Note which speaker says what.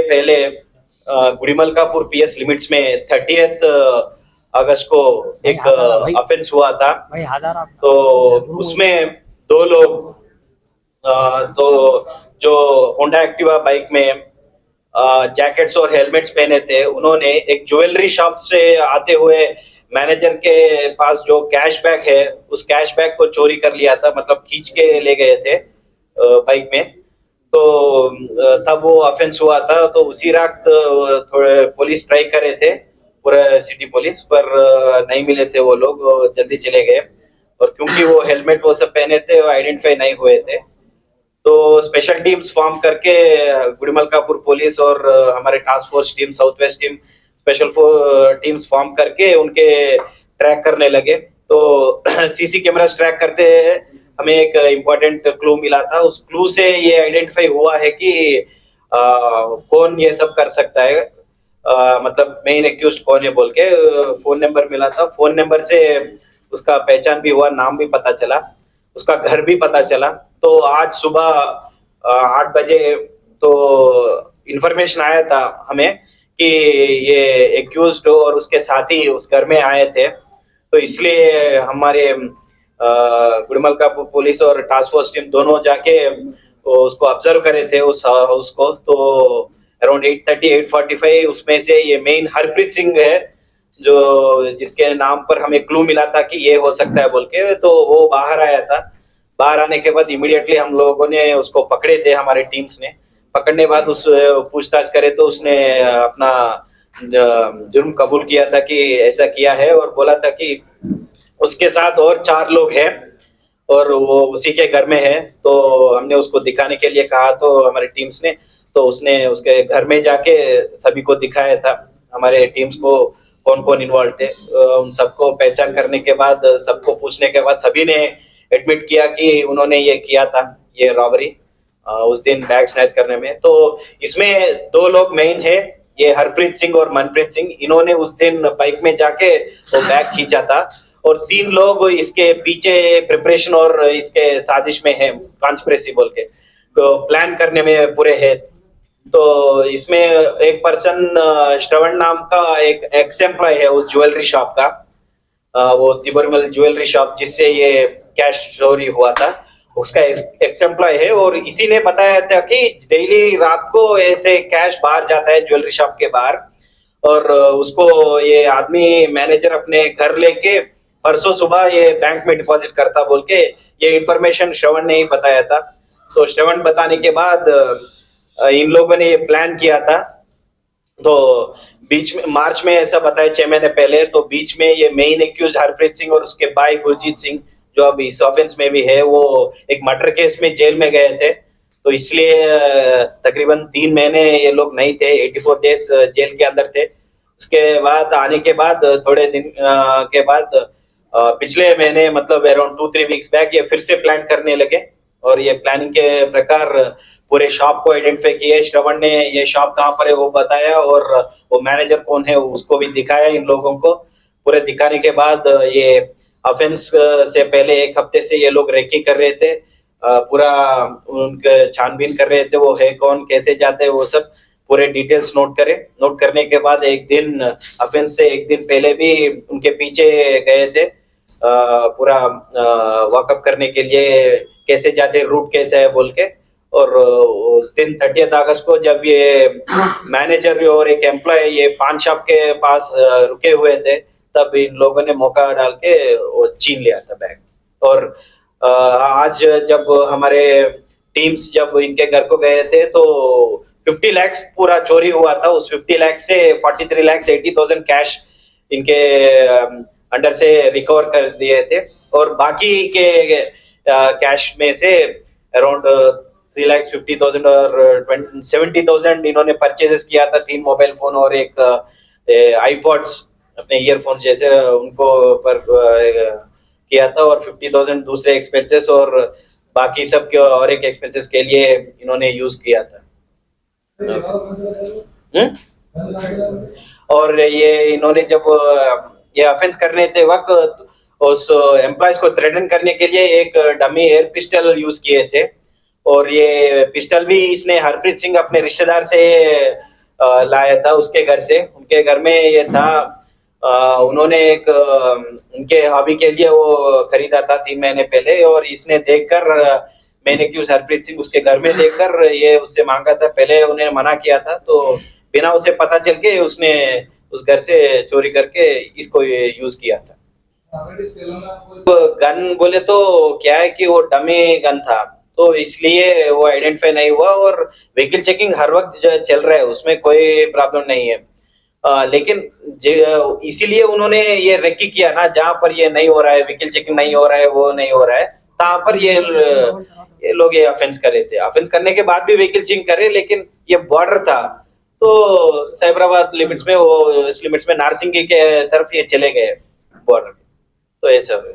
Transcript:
Speaker 1: के पहले गुड़ीमलकापुर PS limits में 30th अगस्त को एक ऑफेंस हुआ था। तो उसमें 2 लोग तो जो होंडा एक्टिवा बाइक में जैकेट्स और हेलमेट्स पहने थे, उन्होंने एक ज्वेलरी शॉप से आते हुए मैनेजर के पास जो कैश बैग है उस कैश बैग को चोरी कर लिया था, मतलब खींच के ले गए थे बाइक में। तो तब वो ऑफेंस हुआ था। तो उसी रात थोड़े पुलिस ट्राई कर रहे थे, पूरा सिटी पुलिस, पर नहीं मिले थे वो लोग, जल्दी चले गए। और क्योंकि वो हेलमेट वो सब पहने थे, वो आइडेंटिफाई नहीं हुए थे। तो स्पेशल टीम्स फॉर्म करके गुड़ीमलकापुर पुलिस और हमारे task force team, south west team, special teams form करके उनके ट्रैक करने लगे। तो सीसी कैमरास ट्रैक करते हमें एक इम्पोर्टेंट क्लू मिला था। उस क्लू से ये आइडेंटिफाई हुआ है कि कौन ये सब कर सकता है, मतलब मेन एक्यूज्ड कौन है बोल के फोन नंबर मिला था। फोन नंबर से उसका पहचान भी हुआ, नाम भी पता चला, उसका घर भी पता चला। तो आज सुबह 8 बजे तो इंफॉर्मेशन आया था हमें कि ये एक्यूज्ड और उसके साथी उस घर में आए थे। तो इसलिए हमारे गुड़ीमलकापुर पुलिस और टास्क फोर्स टीम दोनों जाके उसको ऑब्जर्व करे थे उस हाउस को। तो अराउंड 8:30 8:45 उसमें से ये मेन हरप्रीत सिंह है, जो जिसके नाम पर हमें क्लू मिला था कि ये हो सकता है बोल के। तो वो बाहर आया था। बाहर आने के बाद इमीडिएटली हम लोगों ने उसको पकड़े थे, हमारे टीम्स ने। पकड़ने बाद उस पूछताछ करे तो उसने अपना जुर्म कबूल किया था कि ऐसा किया है, और बोला था कि उसके साथ और 4 लोग हैं और वो उसी के घर में है। तो हमने उसको दिखाने के लिए कहा, तो हमारे टीम्स ने, तो उसने उसके घर में जाके सभी को दिखाया था, हमारे टीम्स को कौन कौन इन्वॉल्व थे। उन सबको पहचान करने के बाद, सबको पूछने के बाद सभी ने एडमिट किया कि उन्होंने ये किया था, ये रॉबरी उस दिन बैग स्नैच करने में। तो इसमें 2 लोग मेन है, ये हरप्रीत सिंह और मनप्रीत सिंह। इन्होंने उस दिन बाइक में जाके वो बैग खींचा था। और 3 लोग इसके पीछे प्रिपरेशन और इसके साजिश में है, कॉन्स्पिरेसी बोल के, तो प्लान करने में पूरे है। तो इसमें एक पर्सन श्रवण नाम का एक एक्स एम्प्लॉय है उस ज्वेलरी शॉप का, वो तिबरमल ज्वेलरी शॉप जिससे ये कैश चोरी हुआ था, उसका एक्स एम्प्लॉय है। और इसी ने बताया था कि डेली रात को ऐसे कैश बाहर जाता है ज्वेलरी शॉप के बाहर, और उसको ये आदमी मैनेजर अपने घर लेके परसों सुबह ये बैंक में डिपॉजिट करता बोल के ये इंफॉर्मेशन श्रवण ने ही बताया था। तो श्रवण बताने के बाद इन लोगों ने ये प्लान किया था। तो बीच में मार्च में ऐसा बताया 6 महीने पहले, तो बीच में ये मेन एक्यूज्ड हरप्रीत सिंह और उसके भाई गुरजीत सिंह, जो अभी इस ऑफेंस में भी है, वो एक मर्डर केस में जेल में गए थे। तो इसलिए तकरीबन 3 महीने ये लोग नहीं थे, 84 डेज जेल के अंदर थे। उसके बाद आने के बाद थोड़े दिन के बाद पिछले महीने, मतलब अराउंड 2-3 वीक्स बैक, ये फिर से प्लान करने लगे। और ये प्लानिंग के प्रकार पूरे शॉप को आइडेंटिफाई किए। श्रवण ने ये शॉप कहाँ पर है वो बताया, और वो मैनेजर कौन है उसको भी दिखाया इन लोगों को। पूरे दिखाने के बाद ये ऑफेंस से पहले 1 हफ्ते से ये लोग रेकी कर रहे थे, पूरा उनके छानबीन कर रहे थे, वो है कौन, कैसे जाते हैं, वो सब पूरे डिटेल्स नोट करे। नोट करने के बाद एक दिन ऑफेंस से 1 दिन पहले भी उनके पीछे गए थे, पूरा वॉकअप करने के लिए, कैसे जाते, रूट कैसे है बोल के। और उस दिन 30 अगस्त को जब ये मैनेजर और एक एम्प्लॉय ये पान शॉप के पास रुके हुए थे, तब इन लोगों ने मौका डाल के वो छीन लिया था बैग। और आज जब हमारे टीम्स जब इनके घर को गए थे, तो 50 लाख पूरा चोरी हुआ था। उस 50 लाख से 43,80,000 कैश इनके अंडर से रिकवर कर दिए थे। और बाकी के कैश में से अराउंड 3,50,000 और 70,000 इन्होंने परचेजेस किया था, 3 मोबाइल फोन और एक आईपॉड्स, अपने ईयरफोन्स जैसे, उनको पर किया था। और 50,000 दूसरे एक्सपेंसेस और बाकी सब के और एक एक्सपेंसेस के लिए इन्होंने यूज किया था। और ये इन्होंने जब ये ऑफेंस करने थे वक्त उस एम्प्लॉयज को थ्रेटन करने के लिए एक डमी एयर पिस्टल यूज किए थे। और ये पिस्टल भी इसने हरप्रीत सिंह अपने रिश्तेदार से लाया था उसके घर से। उनके घर में ये था, उन्होंने एक उनके हॉबी के लिए वो खरीदा था 3 महीने पहले, और इसने देखकर मैंने क्यों हरप्रीत सिंह उसके घर में देखकर ये उससे मांगा था। पहले उन्हें मना किया था, तो बिना उसे पता चल के उसने उस घर से चोरी करके इसको यूज किया था। गन बोले तो क्या है कि वो डमी गन था, तो इसलिए वो आइडेंटिफाई नहीं हुआ। और व्हीकल चेकिंग हर वक्त जो चल रहा है, उसमें कोई प्रॉब्लम नहीं है। लेकिन इसीलिए उन्होंने ये रेकी किया ना, जहां पर ये नहीं हो रहा है, व्हीकल चेकिंग नहीं हो रहा है, वो नहीं हो रहा है, तहां पर ये लोग ये ऑफेंस करे थे। ऑफेंस करने के बाद भी व्हीकल चेकिंग करे, लेकिन ये बॉर्डर था, तो साइबराबाद लिमिट्स में, वो इस लिमिट्स में नारसिंगी के तरफ ये चले गए बॉर्डर, तो ऐसा हुआ।